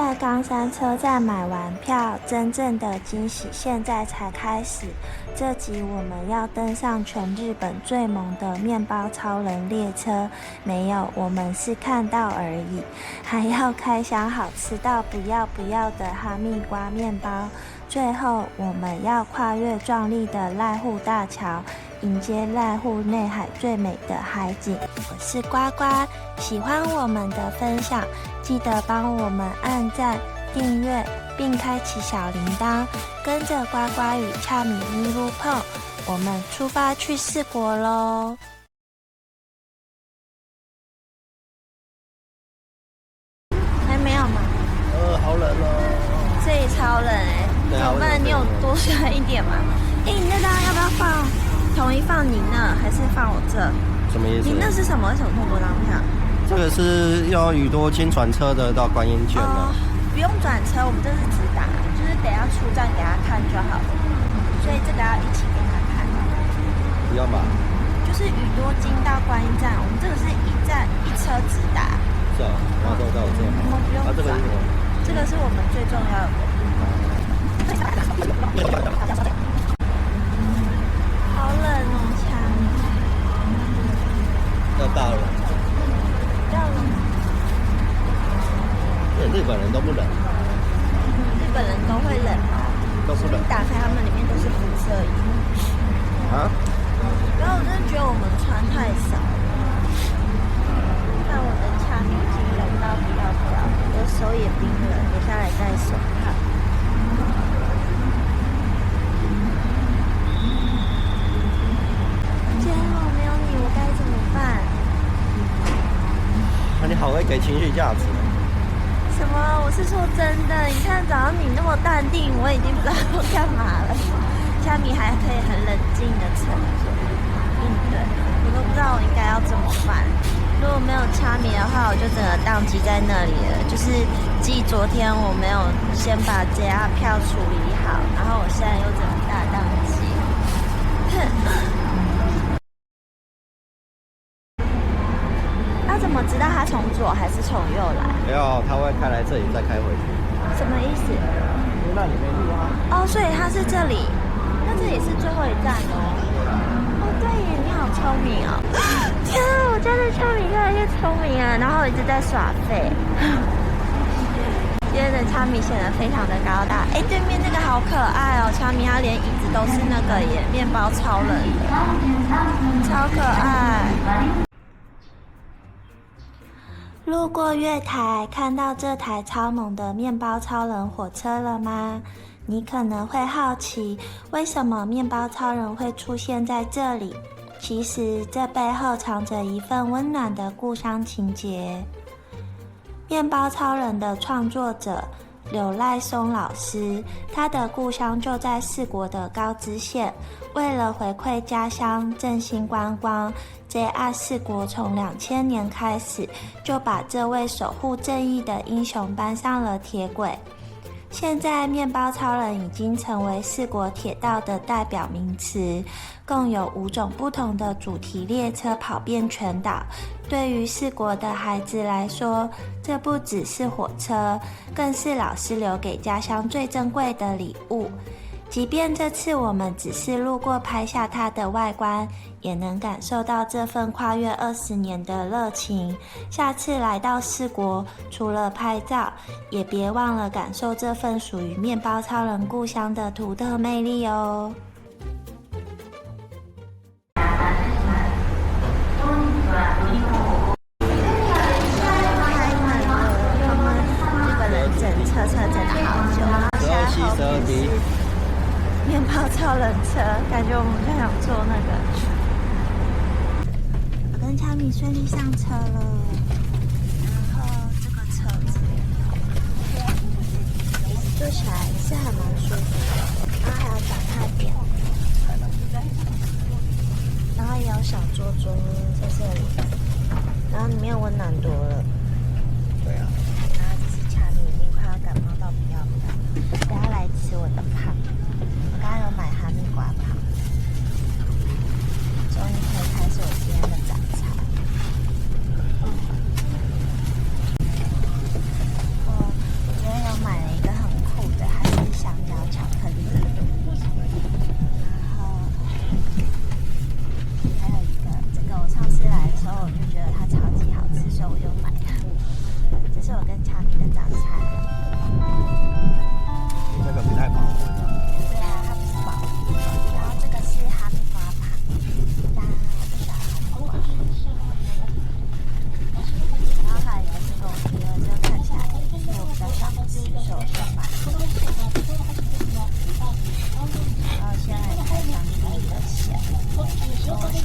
在冈山车站买完票，真正的惊喜现在才开始。这集我们要登上全日本最萌的面包超人列车，没有，我们是看到而已。还要开箱好吃到不要的哈密瓜面包。最后，我们要跨越壮丽的濑户大桥，迎接濑户内海最美的海景。我是呱呱，喜欢我们的分享，记得帮我们按赞、订阅，并开启小铃铛，跟着呱呱与恰米咪路碰，我们出发去四国喽！还没有吗？好冷哦。这里超冷怎么办？你有多穿一点吗？你那张要不要放？统一放你那，还是放我这？什么意思？你那是什么？为什么这么多张票？这个是要宇多金转车的到观音券的。不用转车，我们这是直达，就是得要出站给他看就好了。所以这个要一起给他看。不要吧？就是宇多金到观音站，我们这个是一站一车直达。是啊，然后到这。我们不用转。这个是什么？这个是我们最重要的。好冷哦，强。要到了。要了吗？日本人都不冷。日本人都会冷吗？都不冷。打开他们里面都是辐射衣。啊？然后我真的觉得我们穿太少了。看我的恰米已经冷到不要，我的手也冰了，留下来戴手套。今天如果没有你，我该怎么办？那你好会给情绪价值。什么？我是说真的，你看早上你那么淡定，我已经不知道要干嘛了。恰米还可以很冷静的承受应对，我都不知道我应该要怎么办。如果没有恰米的话，我就整个宕机在那里了。就是继昨天我没有先把 JR 票处理好，然后我现在又整个大宕机。要怎么知道他从左还是从右来？没有，他会开来这里再开回去。什么意思？因为那里没路啊。哦，所以他是这里，那这里是最后一站哦。哦，对耶，你好聪明哦！天啊，我家的恰米越来越聪明了，然后一直在耍废。今天的恰米显得非常的高大。对面那个好可爱哦，恰米他连椅子都是那个耶，面包超人的，超可爱。路过月台，看到这台超萌的面包超人火车了吗？你可能会好奇，为什么面包超人会出现在这里？其实这背后藏着一份温暖的故乡情节。面包超人的创作者柳赖松老师，他的故乡就在四国的高知县。为了回馈家乡，振兴观光，JR 四国从2000年开始就把这位守护正义的英雄搬上了铁轨。现在面包超人已经成为四国铁道的代表名词，共有5种不同的主题列车跑遍全岛。对于四国的孩子来说，这不只是火车，更是老师留给家乡最珍贵的礼物。即便这次我们只是路过拍下它的外观，也能感受到这份跨越20年的热情。下次来到四国，除了拍照，也别忘了感受这份属于面包超人故乡的独特魅力哦。面包超人车，感觉我们就想坐那个。我跟恰米顺利上车了，然后这个车子坐起来是还蛮舒服的，然后还有脚踏垫，然后也有小桌桌在这里，然后里面温暖多了。对啊。然后这是恰米已经快要感冒到不要，等下来吃我的胖。我刚刚有买哈密瓜糖，终于可以开始我今天的早餐。我觉得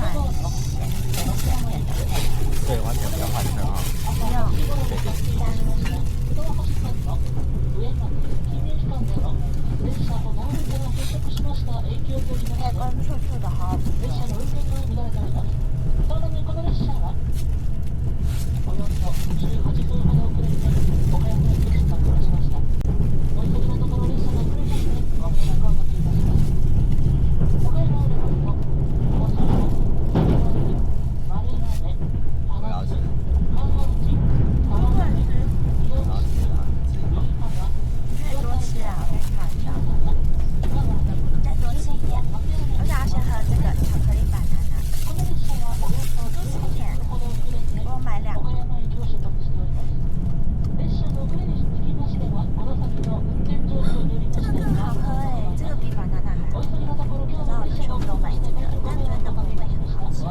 换对，完全不要换车啊。不用。太光脆脆的，好好吃。我要吃，可以多吃啊，我给你看一下。再多吃一点，而且要先喝这个巧克力banana。多吃一点，我买2个。这个更好喝哎，这个比banana还好喝。我知道我就全部都买这个，但真的不美很好吃。好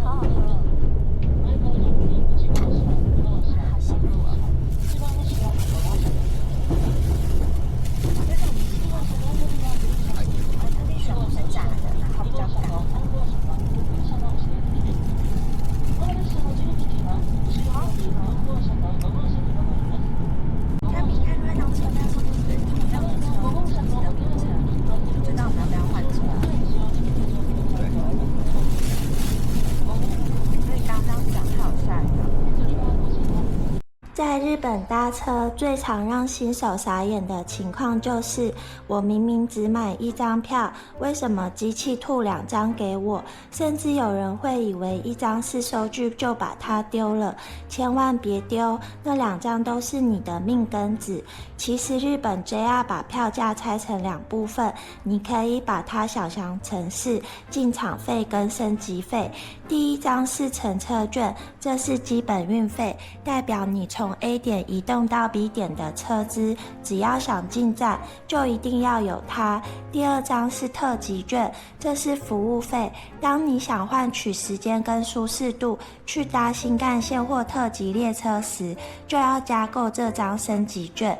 好喝。好幸福哦。我特地选不是炸的，然后比较干。它比看那辆车辆是不是同样的车子的名字，就知道我们要不要换车。所以刚刚讲好下一个。在日本搭车最常让新手傻眼的情况就是，我明明只买1张票，为什么机器吐2张给我？甚至有人会以为1张是收据就把它丢了，千万别丢，那2张都是你的命根子。其实日本 JR 把票价拆成2部分，你可以把它想象成是进场费跟升级费。第1张是乘车券，这是基本运费，代表你从 A 点移动到 B 点的车资，只要想进站就一定要有它。第2张是特急券，这是服务费，当你想换取时间跟舒适度去搭新干线或特急列车时，就要加购这张升级券。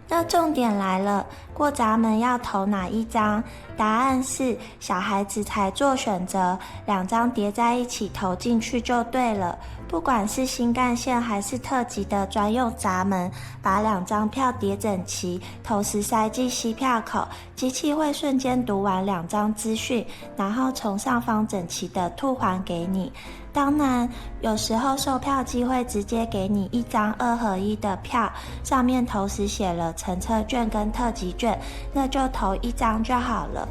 那重点来了，过闸门要投哪1张？答案是小孩子才做选择，2张叠在一起投进去就对了。不管是新干线还是特急的专用闸门，把2张票叠整齐，同时塞进吸票口，机器会瞬间读完2张资讯，然后从上方整齐的吐还给你。当然，有时候售票机会直接给你1张2合1的票，上面同时写了乘车券跟特急券，那就投1张就好了。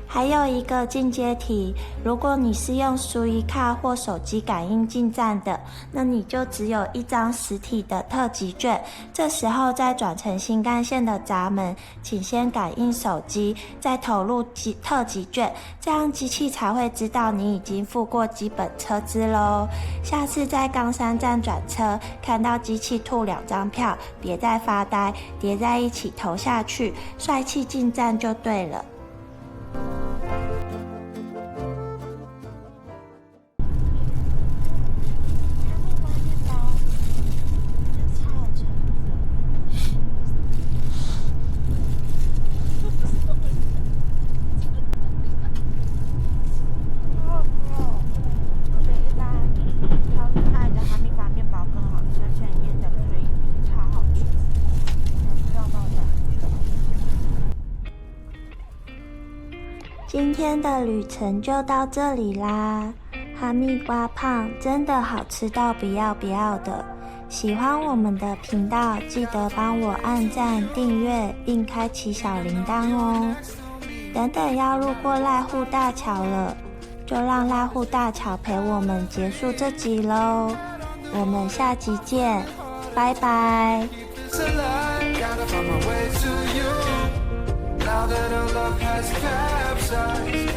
还有一个进阶题，如果你是用Suica卡或手机感应进站的，那你就只有1张实体的特急券。这时候再转乘新干线的闸门，请先感应手机，再投入特急券，这样机器才会知道你已经付过基本车资咯。下次在冈山站转车，看到机器吐2张票，别再发呆，叠在一起投下去，帅气进站就对了。今天的旅程就到这里啦，哈密瓜胖真的好吃到不要不要的。喜欢我们的频道，记得帮我按赞、订阅并开启小铃铛哦。等等要路过濑户大桥了，就让濑户大桥陪我们结束这集咯。我们下集见，拜拜。Now that our love has capsized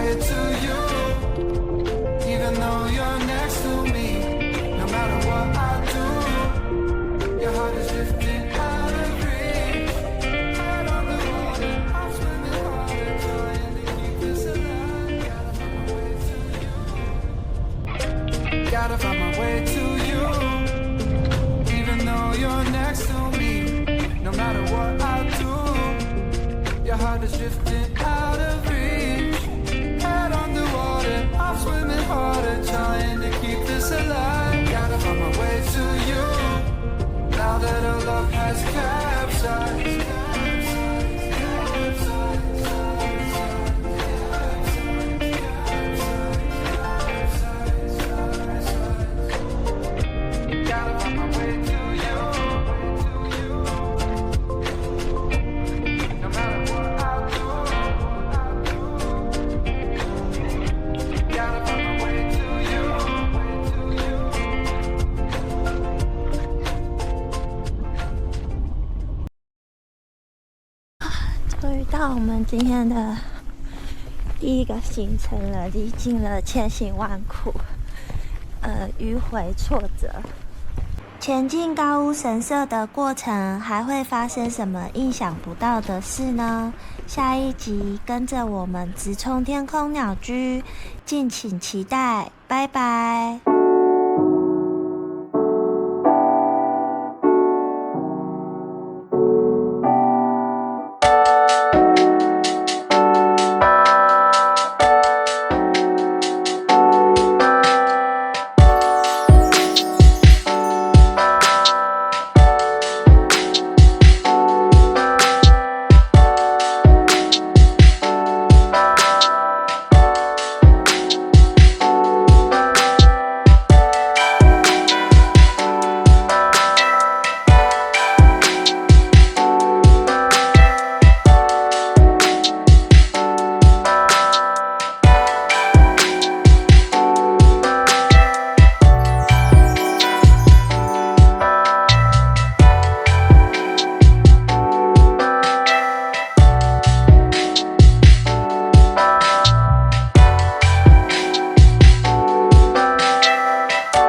way to you. Even though you're next to me, no matter what I do, your heart is drifting out of reach. Head on the water, I'm swimming harder, trying to keep this alive. Gotta find my way to you. Even though you're next to me, no matter what I do, your heart is drifting out of reach. Head on the water, I'm swimming harder, trying to keep this alive. Gotta find my way to you. Now that our love has capsized. Gotta find my way to you. No matter what I do, gotta find my way to you. 终于到我们今天的第一个行程了，历经了千辛万苦，迂回挫折。前进高屋神社的过程还会发生什么意想不到的事呢？下一集跟着我们直冲天空鸟居，敬请期待，拜拜。